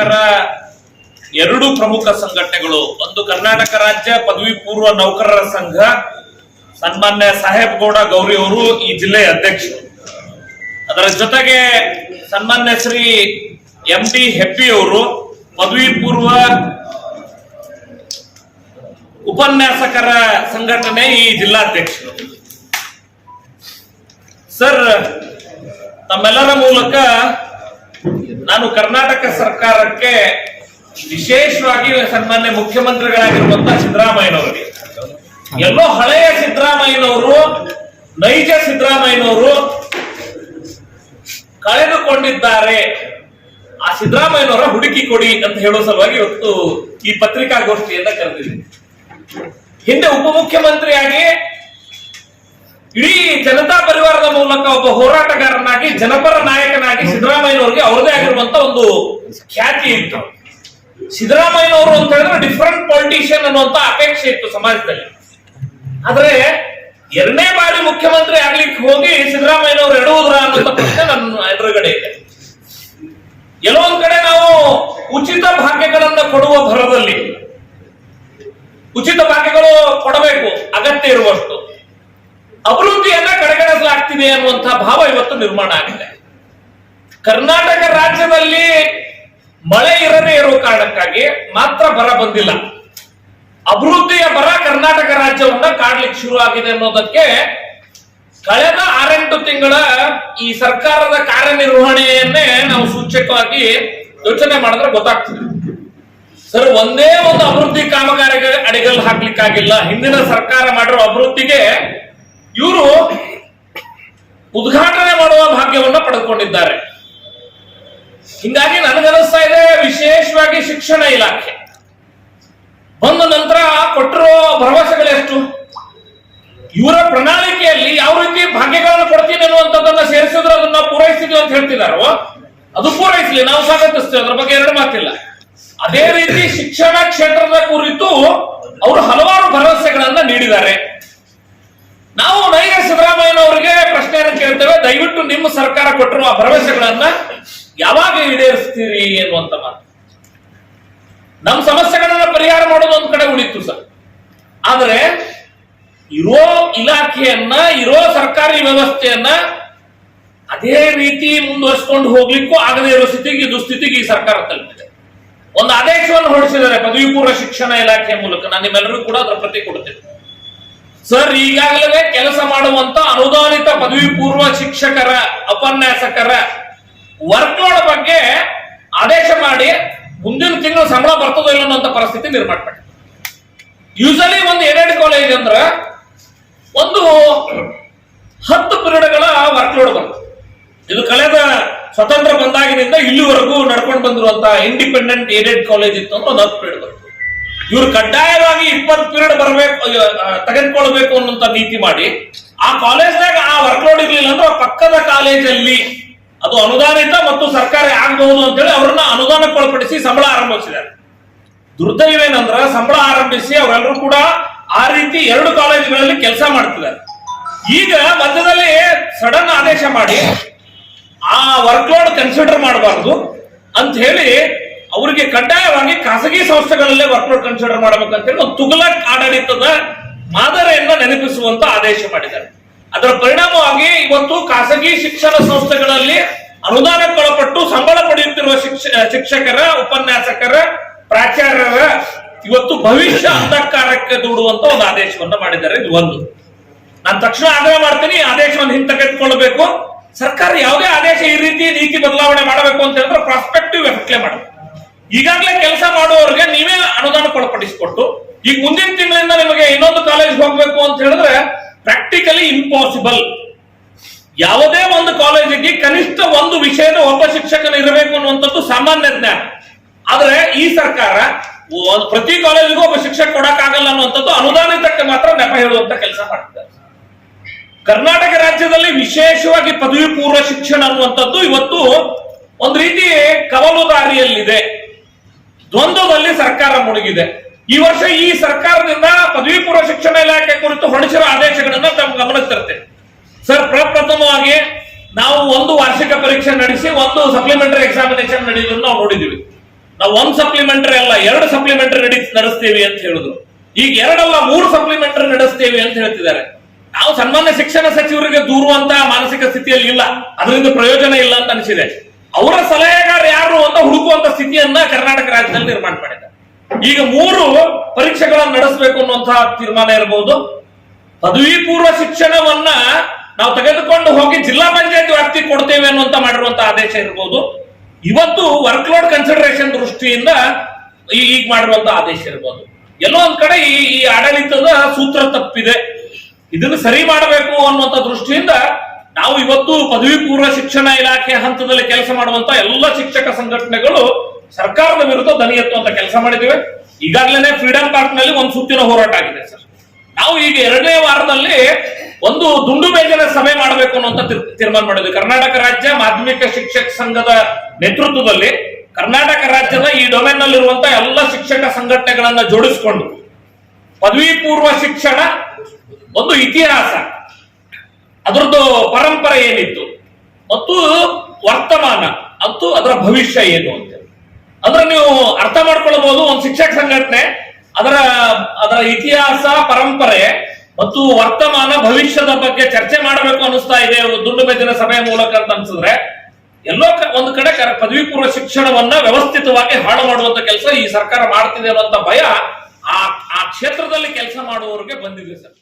ಶಿಕ್ಷಕರ ಎರಡು ಪ್ರಮುಖ ಸಂಘಟನೆಗಳು, ಒಂದು ಕರ್ನಾಟಕ ರಾಜ್ಯ ಪದವಿ ಪೂರ್ವ ನೌಕರರ ಸಂಘ, ಸನ್ಮಾನ್ಯ ಸಾಹೇಬಗೌಡ ಗೌರಿ ಅವರು ಈ ಜಿಲ್ಲೆಯ ಅಧ್ಯಕ್ಷರು. ಅದರ ಜೊತೆಗೆ ಸನ್ಮಾನ್ಯ ಶ್ರೀ MD ಹೆಬ್ಬಿ ಅವರು ಪದವಿ ಪೂರ್ವ ಉಪನ್ಯಾಸಕರ ಸಂಘಟನೆ ಈ ಜಿಲ್ಲಾಧ್ಯಕ್ಷರು. ಸರ್, ತಮ್ಮೆಲ್ಲರ ಮೂಲಕ ನಾನು ಕರ್ನಾಟಕ ಸರ್ಕಾರಕ್ಕೆ, ವಿಶೇಷವಾಗಿ ಸನ್ಮಾನ್ಯ ಮುಖ್ಯಮಂತ್ರಿಗಳಾಗಿರುವಂತಹ ಸಿದ್ದರಾಮಯ್ಯನವರಿಗೆ, ಎಲ್ಲೋ ಹಳೆಯ ಸಿದ್ದರಾಮಯ್ಯನವರು, ನೈಜ ಸಿದ್ದರಾಮಯ್ಯನವರು ಕಳೆದುಕೊಂಡಿದ್ದಾರೆ, ಆ ಸಿದ್ದರಾಮಯ್ಯನವರ ಹುಡುಕಿ ಕೊಡಿ ಅಂತ ಹೇಳುವ ಸಲುವಾಗಿ ಇವತ್ತು ಈ ಪತ್ರಿಕಾಗೋಷ್ಠಿಯನ್ನ ಕರೆದಿದ್ದೀನಿ. ಹಿಂದೆ ಉಪಮುಖ್ಯಮಂತ್ರಿಯಾಗಿ ಇಡೀ ಜನತಾ ಪರಿವಾರದ ಮೂಲಕ ಒಬ್ಬ ಹೋರಾಟಗಾರನಾಗಿ, ಜನಪರ ನಾಯಕನಾಗಿ ಸಿದ್ದರಾಮಯ್ಯನವರಿಗೆ ಅವರದೇ ಆಗಿರುವಂತ ಒಂದು ಖ್ಯಾತಿ ಇತ್ತು. ಸಿದ್ದರಾಮಯ್ಯನವರು ಅಂತ ಹೇಳಿದ್ರೆ ಡಿಫರೆಂಟ್ ಪೊಲಿಟಿಷಿಯನ್ ಅನ್ನುವಂತ ಅಪೇಕ್ಷೆ ಇತ್ತು ಸಮಾಜದಲ್ಲಿ. ಆದ್ರೆ ಎರಡನೇ ಬಾರಿ ಮುಖ್ಯಮಂತ್ರಿ ಆಗ್ಲಿಕ್ಕೆ ಹೋಗಿ ಸಿದ್ದರಾಮಯ್ಯನವರು ಎಡುವುದ್ರ ಅನ್ನುವಂತ ಪ್ರಶ್ನೆ ನನ್ನ ಎದುರುಗಡೆ ಇದೆ. ಎಲ್ಲೋ ಒಂದ್ ಕಡೆ ನಾವು ಉಚಿತ ಭಾಗ್ಯಗಳನ್ನ ಕೊಡುವ ಭರದಲ್ಲಿ, ಉಚಿತ ಭಾಗ್ಯಗಳು ಕೊಡಬೇಕು ಅಗತ್ಯ ಇರುವಷ್ಟು, ಅಭಿವೃದ್ಧಿಯನ್ನ ಕಡೆಗಣಿಸಲಾಗ್ತಿದೆ ಅನ್ನುವಂತಹ ಭಾವ ಇವತ್ತು ನಿರ್ಮಾಣ ಆಗಿದೆ. ಕರ್ನಾಟಕ ರಾಜ್ಯದಲ್ಲಿ ಮಳೆ ಇರದೇ ಇರುವ ಕಾರಣಕ್ಕಾಗಿ ಮಾತ್ರ ಬರ ಬಂದಿಲ್ಲ, ಅಭಿವೃದ್ಧಿಯ ಬರ ಕರ್ನಾಟಕ ರಾಜ್ಯವನ್ನ ಕಾಡ್ಲಿಕ್ಕೆ ಶುರು ಆಗಿದೆ ಅನ್ನೋದಕ್ಕೆ ಕಳೆದ 6-8 ತಿಂಗಳ ಈ ಸರ್ಕಾರದ ಕಾರ್ಯನಿರ್ವಹಣೆಯನ್ನೇ ನಾವು ಸೂಚಕವಾಗಿ ಯೋಚನೆ ಮಾಡಿದ್ರೆ ಗೊತ್ತಾಗ್ತದೆ. ಸರ್, ಒಂದೇ ಒಂದು ಅಭಿವೃದ್ಧಿ ಕಾಮಗಾರಿಗೆ ಅಡಿಗಲ್ಲು ಹಾಕ್ಲಿಕ್ಕಾಗಿಲ್ಲ. ಹಿಂದಿನ ಸರ್ಕಾರ ಮಾಡಿರೋ ಅಭಿವೃದ್ಧಿಗೆ ಇವರು ಉದ್ಘಾಟನೆ ಮಾಡುವ ಭಾಗ್ಯವನ್ನ ಪಡೆದುಕೊಂಡಿದ್ದಾರೆ. ಹಿಂಗಾಗಿ ನನಗನ್ನಿಸ್ತಾ ಇದೆ, ವಿಶೇಷವಾಗಿ ಶಿಕ್ಷಣ ಇಲಾಖೆ ಬಂದ ನಂತರ ಕೊಟ್ಟಿರೋ ಭರವಸೆಗಳೆಷ್ಟು, ಇವರ ಪ್ರಣಾಳಿಕೆಯಲ್ಲಿ ಯಾವ ರೀತಿ ಭಾಗ್ಯಗಳನ್ನು ಕೊಡ್ತೀನಿ ಅನ್ನುವಂಥದ್ದನ್ನ ಸೇರಿಸಿದ್ರೆ ಅದನ್ನ ಪೂರೈಸ್ತೀವಿ ಅಂತ ಹೇಳ್ತಿದಾರೋ ಅದು ಪೂರೈಸಲಿ, ನಾವು ಸ್ವಾಗತಿಸ್ತೇವೆ, ಅದ್ರ ಬಗ್ಗೆ ಎರಡು ಮಾತಿಲ್ಲ. ಅದೇ ರೀತಿ ಶಿಕ್ಷಣ ಕ್ಷೇತ್ರದ ಕುರಿತು ಅವರು ಹಲವಾರು ಭರವಸೆಗಳನ್ನ ನೀಡಿದ್ದಾರೆ. ನಾವು ನೈಜ ಸಿದ್ದರಾಮಯ್ಯನವರಿಗೆ ಪ್ರಶ್ನೆಯನ್ನು ಕೇಳ್ತೇವೆ, ದಯವಿಟ್ಟು ನಿಮ್ಮ ಸರ್ಕಾರ ಕೊಟ್ಟಿರುವ ಭರವಸೆಗಳನ್ನ ಯಾವಾಗ ಈಡೇರಿಸ್ತೀರಿ ಎನ್ನುವಂತ ಮಾತು. ನಮ್ಮ ಸಮಸ್ಯೆಗಳನ್ನ ಪರಿಹಾರ ಮಾಡೋದು ಒಂದ್ ಕಡೆ ಉಳಿತು ಸರ್, ಆದ್ರೆ ಇರೋ ಇಲಾಖೆಯನ್ನ, ಇರೋ ಸರ್ಕಾರಿ ವ್ಯವಸ್ಥೆಯನ್ನ ಅದೇ ರೀತಿ ಮುಂದುವರಿಸಿಕೊಂಡು ಹೋಗ್ಲಿಕ್ಕೂ ಆಗದೇ ಇರೋ ಸ್ಥಿತಿಗೆ, ದುಸ್ಥಿತಿಗೆ ಈ ಸರ್ಕಾರ ತಲುಪಿದೆ. ಒಂದು ಆದೇಶವನ್ನು ಹೊರಡಿಸಿದ್ದಾರೆ ಪದವಿ ಪೂರ್ವ ಶಿಕ್ಷಣ ಇಲಾಖೆಯ ಮೂಲಕ. ನಾನು ನಿಮ್ಮೆಲ್ಲರಿಗೂ ಕೂಡ ಅದರ ಪ್ರತಿ ಕೊಡ್ತೇನೆ. ಸರ್, ಈಗಾಗಲೇ ಕೆಲಸ ಮಾಡುವಂತ ಅನುದಾನಿತ ಪದವಿ ಪೂರ್ವ ಶಿಕ್ಷಕರ, ಉಪನ್ಯಾಸಕರ ವರ್ಕ್ಲೋಡ್ ಬಗ್ಗೆ ಆದೇಶ ಮಾಡಿ ಮುಂದಿನ ತಿಂಗಳು ಸಂಬಳ ಬರ್ತದೋ ಇಲ್ಲ ಅನ್ನೋ ಪರಿಸ್ಥಿತಿ ನಿರ್ಮಾಣ ಮಾಡಿ. ಯೂಸಲಿ ಒಂದು ಏಡೆಡ್ ಕಾಲೇಜ್ ಅಂದ್ರ ಒಂದು 10 ಪೀರಿಯಡ್ಗಳ ವರ್ಕ್ಲೋಡ್ ಬರ್ತದೆ. ಇದು ಕಳೆದ ಸ್ವತಂತ್ರ ಬಂದಾಗಿನಿಂದ ಇಲ್ಲಿವರೆಗೂ ನಡ್ಕೊಂಡು ಬಂದಿರುವಂತಹ ಇಂಡಿಪೆಂಡೆಂಟ್ ಏಡೆಡ್ ಕಾಲೇಜ್ ಇತ್ತು ಅಂದ್ರೆ ಒಂದು 10 ಪೀರಿಯಡ್ ಬರ್ತದೆ. ಇವರು ಕಡ್ಡಾಯವಾಗಿ 20 ಪೀರಿಯಡ್ ಬರಬೇಕು, ತೆಗೆದುಕೊಳ್ಬೇಕು ಅನ್ನುವಂತ ನೀತಿ ಮಾಡಿ ಆ ಕಾಲೇಜ್ನಾಗ ಆ ವರ್ಕ್ಲೋಡ್ ಇರ್ಲಿಲ್ಲ ಅಂದ್ರೆ ಪಕ್ಕದ ಕಾಲೇಜಲ್ಲಿ, ಅದು ಅನುದಾನಿತ ಮತ್ತು ಸರ್ಕಾರಿ ಆಗಬಹುದು ಅಂತ ಹೇಳಿ ಅವ್ರನ್ನ ಅನುದಾನಕ್ಕೊಳಪಡಿಸಿ ಸಂಬಳ ಆರಂಭಿಸಿದ್ದಾರೆ. ದುರ್ದೈವೇನಂದ್ರ ಸಂಬಳ ಆರಂಭಿಸಿ ಅವರೆಲ್ಲರೂ ಕೂಡ ಆ ರೀತಿ 2 ಕಾಲೇಜುಗಳಲ್ಲಿ ಕೆಲಸ ಮಾಡ್ತಿದ್ದಾರೆ. ಈಗ ಮಧ್ಯದಲ್ಲಿ ಸಡನ್ ಆದೇಶ ಮಾಡಿ ಆ ವರ್ಕ್ಲೋಡ್ ಕನ್ಸಿಡರ್ ಮಾಡಬಾರ್ದು ಅಂತ ಹೇಳಿ ಅವರಿಗೆ ಕಡ್ಡಾಯವಾಗಿ ಖಾಸಗಿ ಸಂಸ್ಥೆಗಳಲ್ಲೇ ವರ್ಕ್ಲೋಡ್ ಕನ್ಸಿಡರ್ ಮಾಡಬೇಕಂತ ಹೇಳಿ ಒಂದು ತುಘಲಕ್ ಆಡಳಿತದ ಮಾದರಿಯನ್ನ ನೆನಪಿಸುವಂತ ಆದೇಶ ಮಾಡಿದ್ದಾರೆ. ಅದರ ಪರಿಣಾಮವಾಗಿ ಇವತ್ತು ಖಾಸಗಿ ಶಿಕ್ಷಣ ಸಂಸ್ಥೆಗಳಲ್ಲಿ ಅನುದಾನಕ್ಕೊಳಪಟ್ಟು ಸಂಬಳ ಪಡೆಯುತ್ತಿರುವ ಶಿಕ್ಷಕರ, ಉಪನ್ಯಾಸಕರ, ಪ್ರಾಚಾರ್ಯರ ಇವತ್ತು ಭವಿಷ್ಯ ಅಂಧಕಾರಕ್ಕೆ ದೂಡುವಂತ ಒಂದು ಆದೇಶವನ್ನ ಮಾಡಿದ್ದಾರೆ. ಇದು ಒಂದು. ನಾನು ತಕ್ಷಣ ಆಗ್ರಹ ಮಾಡ್ತೀನಿ, ಆದೇಶವನ್ನು ಹಿಂತೆಗೆದುಕೊಳ್ಳಬೇಕು. ಸರ್ಕಾರ ಯಾವುದೇ ಆದೇಶ ಈ ರೀತಿ ನೀತಿ ಬದಲಾವಣೆ ಮಾಡಬೇಕು ಅಂತ ಹೇಳಿದ್ರೆ ಪ್ರಾಸ್ಪೆಕ್ಟಿವ್ ಎಫೆಕ್ಟ್ಲೆ ಮಾಡಬೇಕು. ಈಗಾಗಲೇ ಕೆಲಸ ಮಾಡುವವರಿಗೆ ನೀವೇ ಅನುದಾನಕ್ಕೊಳಪಡಿಸಿಕೊಟ್ಟು ಈಗ ಮುಂದಿನ ತಿಂಗಳಿಂದ ನಿಮಗೆ ಇನ್ನೊಂದು ಕಾಲೇಜ್ ಹೋಗ್ಬೇಕು ಅಂತ ಹೇಳಿದ್ರೆ ಪ್ರಾಕ್ಟಿಕಲಿ ಇಂಪಾಸಿಬಲ್. ಯಾವುದೇ ಒಂದು ಕಾಲೇಜಿಗೆ ಕನಿಷ್ಠ ಒಂದು ವಿಷಯದ ಒಬ್ಬ ಶಿಕ್ಷಕನ ಇರಬೇಕು ಅನ್ನುವಂಥದ್ದು ಸಾಮಾನ್ಯ ಜ್ಞಾನ. ಆದ್ರೆ ಈ ಸರ್ಕಾರ ಪ್ರತಿ ಕಾಲೇಜಿಗೂ ಒಬ್ಬ ಶಿಕ್ಷಕ ಕೊಡಕ್ಕಾಗಲ್ಲ ಅನ್ನುವಂಥದ್ದು ಅನುದಾನಿತಕ್ಕೆ ಮಾತ್ರ ನೆಪ ಹೇಳುವಂತ ಕೆಲಸ ಮಾಡ್ತಿದ್ದಾರೆ. ಕರ್ನಾಟಕ ರಾಜ್ಯದಲ್ಲಿ ವಿಶೇಷವಾಗಿ ಪದವಿ ಪೂರ್ವ ಶಿಕ್ಷಣ ಅನ್ನುವಂಥದ್ದು ಇವತ್ತು ಒಂದು ರೀತಿ ಕವಲು ದಾರಿಯಲ್ಲಿದೆ, ದ್ವಂದ್ವದಲ್ಲಿ ಸರ್ಕಾರ ಮುಳುಗಿದೆ. ಈ ವರ್ಷ ಈ ಸರ್ಕಾರದಿಂದ ಪದವಿ ಪೂರ್ವ ಶಿಕ್ಷಣ ಇಲಾಖೆ ಕುರಿತು ಹೊರಡಿಸಿರೋ ಆದೇಶಗಳನ್ನ ತಮ್ಮ ಗಮನಕ್ಕೆ ತರ್ತೇನೆ. ಸರ್, ಪ್ರಪ್ರಥಮವಾಗಿ ನಾವು ಒಂದು ವಾರ್ಷಿಕ ಪರೀಕ್ಷೆ ನಡೆಸಿ ಒಂದು ಸಪ್ಲಿಮೆಂಟರಿ ಎಕ್ಸಾಮಿನೇಷನ್ ನಡೆಯೋದನ್ನು ನಾವು ನೋಡಿದೀವಿ. ನಾವು 1 ಸಪ್ಲಿಮೆಂಟರಿ ಅಲ್ಲ 2 ಸಪ್ಲಿಮೆಂಟರಿ ನಡೆಸ್ತೇವೆ ಅಂತ ಹೇಳಿದ್ರು. ಈಗ 2 ಅಲ್ಲ 3 ಸಪ್ಲಿಮೆಂಟರಿ ನಡೆಸ್ತೇವೆ ಅಂತ ಹೇಳ್ತಿದ್ದಾರೆ. ನಾವು ಸನ್ಮಾನ್ಯ ಶಿಕ್ಷಣ ಸಚಿವರಿಗೆ ದೂರುವಂತ ಮಾನಸಿಕ ಸ್ಥಿತಿಯಲ್ಲಿ ಇಲ್ಲ, ಅದರಿಂದ ಪ್ರಯೋಜನ ಇಲ್ಲ ಅಂತ ಅನಿಸಿದೆ. ಅವರ ಸಲಹೆಗಾರ ಯಾರು ಅಂತ ಹುಡುಕುವಂತ ಸ್ಥಿತಿಯನ್ನ ಕರ್ನಾಟಕ ರಾಜ್ಯದಲ್ಲಿ ನಿರ್ಮಾಣ ಮಾಡಿದ್ದಾರೆ. ಈಗ 3 ಪರೀಕ್ಷೆಗಳನ್ನು ನಡೆಸಬೇಕು ಅನ್ನುವಂತಹ ತೀರ್ಮಾನ ಇರಬಹುದು. ಪದವಿ ಪೂರ್ವ ಶಿಕ್ಷಣವನ್ನ ನಾವು ತೆಗೆದುಕೊಂಡು ಹೋಗಿ ಜಿಲ್ಲಾ ಪಂಚಾಯತ್ ವ್ಯಾಪ್ತಿ ಕೊಡ್ತೇವೆ ಅನ್ನುವಂತ ಮಾಡಿರುವಂತಹ ಆದೇಶ ಇರಬಹುದು. ಇವತ್ತು ವರ್ಕ್ ಲೋಡ್ ಕನ್ಸಿಡರೇಷನ್ ದೃಷ್ಟಿಯಿಂದ ಈಗ ಮಾಡಿರುವಂತಹ ಆದೇಶ ಇರಬಹುದು. ಎಲ್ಲೋ ಒಂದ್ ಕಡೆ ಈ ಆಡಳಿತದ ಸೂತ್ರ ತಪ್ಪಿದೆ, ಇದನ್ನು ಸರಿ ಮಾಡಬೇಕು ಅನ್ನುವಂತ ದೃಷ್ಟಿಯಿಂದ ನಾವು ಇವತ್ತು ಪದವಿ ಪೂರ್ವ ಶಿಕ್ಷಣ ಇಲಾಖೆ ಹಂತದಲ್ಲಿ ಕೆಲಸ ಮಾಡುವಂತ ಎಲ್ಲ ಶಿಕ್ಷಕ ಸಂಘಟನೆಗಳು ಸರ್ಕಾರದ ವಿರುದ್ಧ ದನಿ ಎತ್ತುವಂತ ಕೆಲಸ ಮಾಡಿದ್ದೇವೆ. ಈಗಾಗಲೇ ಫ್ರೀಡಂ ಪಾರ್ಕ್ ನಲ್ಲಿ ಒಂದು ಸುತ್ತಿನ ಹೋರಾಟ ಆಗಿದೆ ಸರ್. ನಾವು ಈಗ 2ನೇ ವಾರದಲ್ಲಿ ಒಂದು ದುಂಡು ಮೇಜಿನ ಸಭೆ ಮಾಡಬೇಕು ಅನ್ನುವಂತ ತೀರ್ಮಾನ ಮಾಡಿದ್ವಿ. ಕರ್ನಾಟಕ ರಾಜ್ಯ ಮಾಧ್ಯಮಿಕ ಶಿಕ್ಷಕ ಸಂಘದ ನೇತೃತ್ವದಲ್ಲಿ ಕರ್ನಾಟಕ ರಾಜ್ಯದ ಈ ಡೊಮೇನ್ ನಲ್ಲಿರುವಂತ ಎಲ್ಲ ಶಿಕ್ಷಕ ಸಂಘಟನೆಗಳನ್ನ ಜೋಡಿಸಿಕೊಂಡು ಪದವಿ ಪೂರ್ವ ಶಿಕ್ಷಣ ಒಂದು ಇತಿಹಾಸ, ಅದರದ್ದು ಪರಂಪರೆ ಏನಿತ್ತು ಮತ್ತು ವರ್ತಮಾನ ಮತ್ತು ಅದರ ಭವಿಷ್ಯ ಏನು ಅಂತ ಅಂದ್ರೆ ನೀವು ಅರ್ಥ ಮಾಡ್ಕೊಳ್ಬಹುದು. ಒಂದು ಶಿಕ್ಷಕ ಸಂಘಟನೆ ಅದರ ಇತಿಹಾಸ, ಪರಂಪರೆ ಮತ್ತು ವರ್ತಮಾನ, ಭವಿಷ್ಯದ ಬಗ್ಗೆ ಚರ್ಚೆ ಮಾಡಬೇಕು ಅನಿಸ್ತಾ ಇದೆ ದುಂಡು ಮೇಜಿನ ಸಭೆಯ ಮೂಲಕ ಅಂತ ಅನ್ಸಿದ್ರೆ, ಎಲ್ಲೋ ಒಂದು ಕಡೆ ಪದವಿ ಪೂರ್ವ ಶಿಕ್ಷಣವನ್ನ ವ್ಯವಸ್ಥಿತವಾಗಿ ಹಾಳು ಮಾಡುವಂತ ಕೆಲಸ ಈ ಸರ್ಕಾರ ಮಾಡ್ತಿದೆ ಅನ್ನುವಂತ ಭಯ ಆ ಕ್ಷೇತ್ರದಲ್ಲಿ ಕೆಲಸ ಮಾಡುವವರಿಗೆ ಬಂದಿದೆ ಸರ್.